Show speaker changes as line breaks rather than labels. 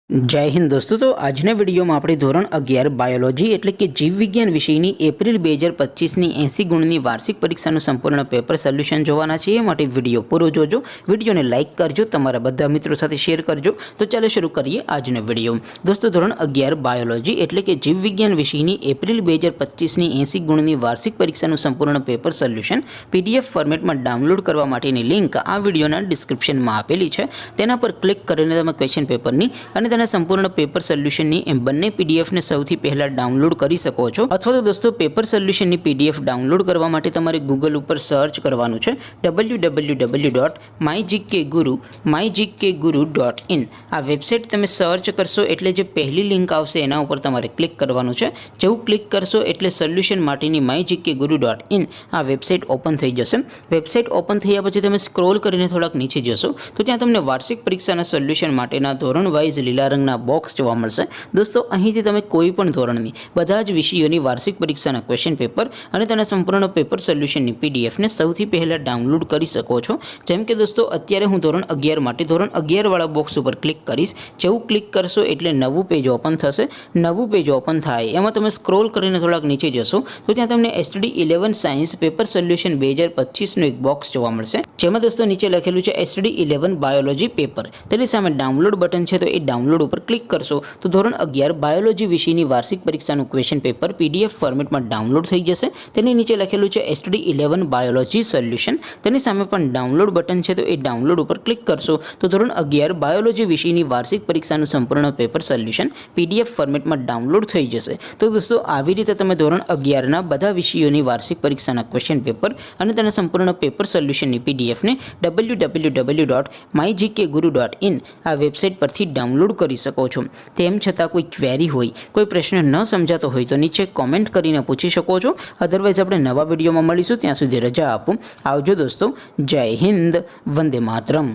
जय हिंद दोस्तों। तो આજના વિડીયોમાં આપણે ધોરણ 11 બાયોલોજી એટલે કે જીવ વિજ્ઞાન વિષયની એપ્રિલ 2025ની 80 ગુણની વાર્ષિક પરીક્ષાનું સંપૂર્ણ પેપર સોલ્યુશન જોવાના છે। એ માટે વિડીયો પૂરો જોજો, વિડીયોને લાઇક કરજો, તમારા બધા મિત્રો સાથે શેર કરજો। તો ચાલો શરૂ કરીએ આજનો વિડીયો। દોસ્તો ધોરણ 11 બાયોલોજી એટલે કે જીવ વિજ્ઞાન વિષયની એપ્રિલ 2025ની 80 ગુણની વાર્ષિક પરીક્ષાનું સંપૂર્ણ પેપર સોલ્યુશન PDF ફોર્મેટમાં ડાઉનલોડ કરવા માટેની લિંક આ વિડીયોના ડિસ્ક્રિપ્શનમાં આપેલી છે। તેના પર ક્લિક કરીને તમે ક્વેશ્ચન પેપરની અને संपूर्ण पेपर सोल्यूशन बने पीडीएफ ने सौथी पहला डाउनलॉड करी सको छो। अथवा तो दोस्तों पेपर सोल्यूशन पीडीएफ डाउनलॉड करवा माटे तमारे गूगल पर सर्च करवानुं छे www.mygkguru.in। आ वेबसाइट तमे सर्च करशो एटले जे पहली लिंक आवशे एना उपर तमारे क्लिक करवानुं छे। जेवुं क्लिक करशो एटले सोल्यूशन माटेनी mygkguru.in आ वेबसाइट ओपन थई जशे। वेबसाइट ओपन थया पछी तमे स्क्रॉल करीने थोड़ाक नीचे जशो तो त्यां तमने वार्षिक परीक्षाना सोल्यूशन माटेना धोरण वाइज लीला रंगना बॉक्स जोवा मळशे। दोस्तों અહીંથી તમે કોઈ પણ ધોરણની બધા જ વિષયોની વાર્ષિક પરીક્ષાના ક્વેશ્ચન પેપર અને તેના સંપૂર્ણ પેપર સોલ્યુશનની પીડીએફ ને સૌથી પહેલા ડાઉનલોડ કરી શકો છો। જેમ કે દોસ્તો અત્યારે હું ધોરણ 11 માટે ધોરણ 11 વાળા બોક્સ ઉપર ક્લિક કરીશ। જેવું ક્લિક કરશો એટલે નવું પેજ ઓપન થશે। નવું પેજ ઓપન થાય એમાં તમે સ્ક્રોલ કરીને થોડાક નીચે જશો તો ત્યાં તમને STD 11 સાયન્સ પેપર સોલ્યુશન 2025 નું એક બોક્સ જોવા મળશે। જેમાં દોસ્તો નીચે લખેલું છે STD 11 બાયોલોજી પેપર। તેની સામે ડાઉનલોડ બટન છે તો એ ડાઉનલોડ पर क्लिक करशो तो धोरण 11 बायोलॉजी विषयनी वार्षिक परीक्षाનું क्वेश्चन पेपर पीडीएफ फॉर्मेटમાં ડાઉનલોડ થઈ જશે। તેની નીચે લખેલું છે STD 11 બાયોલોજી સોલ્યુશન। તેની સામે પણ ડાઉનલોડ બટન છે તો એ ડાઉનલોડ ઉપર ક્લિક કરશો તો ધોરણ 11 બાયોલોજી વિષયની વાર્ષિક પરીક્ષાનું સંપૂર્ણ પેપર સોલ્યુશન પીડીએફ ફોર્મેટમાં ડાઉનલોડ થઈ જશે। તો દોસ્તો આવી રીતે તમે ધોરણ 11 ના બધા વિષયોની વાર્ષિક પરીક્ષાના ક્વેશ્ચન પેપર અને તેના સંપૂર્ણ પેપર સોલ્યુશનની પીડીએફ ને www.mygkguru.in આ વેબસાઇટ પરથી ડાઉનલોડ કરી શકો છો। તેમ છતાં કોઈ ક્વેરી હોય, કોઈ પ્રશ્ન ન સમજાતો હોય તો નીચે કોમેન્ટ કરીને પૂછી શકો છો। અધરવાઇઝ આપણે નવા વિડીયોમાં મળીશું, ત્યાં સુધી રજા આપો। આવજો દોસ્તો। જય હિન્દ, વંદે માતરમ।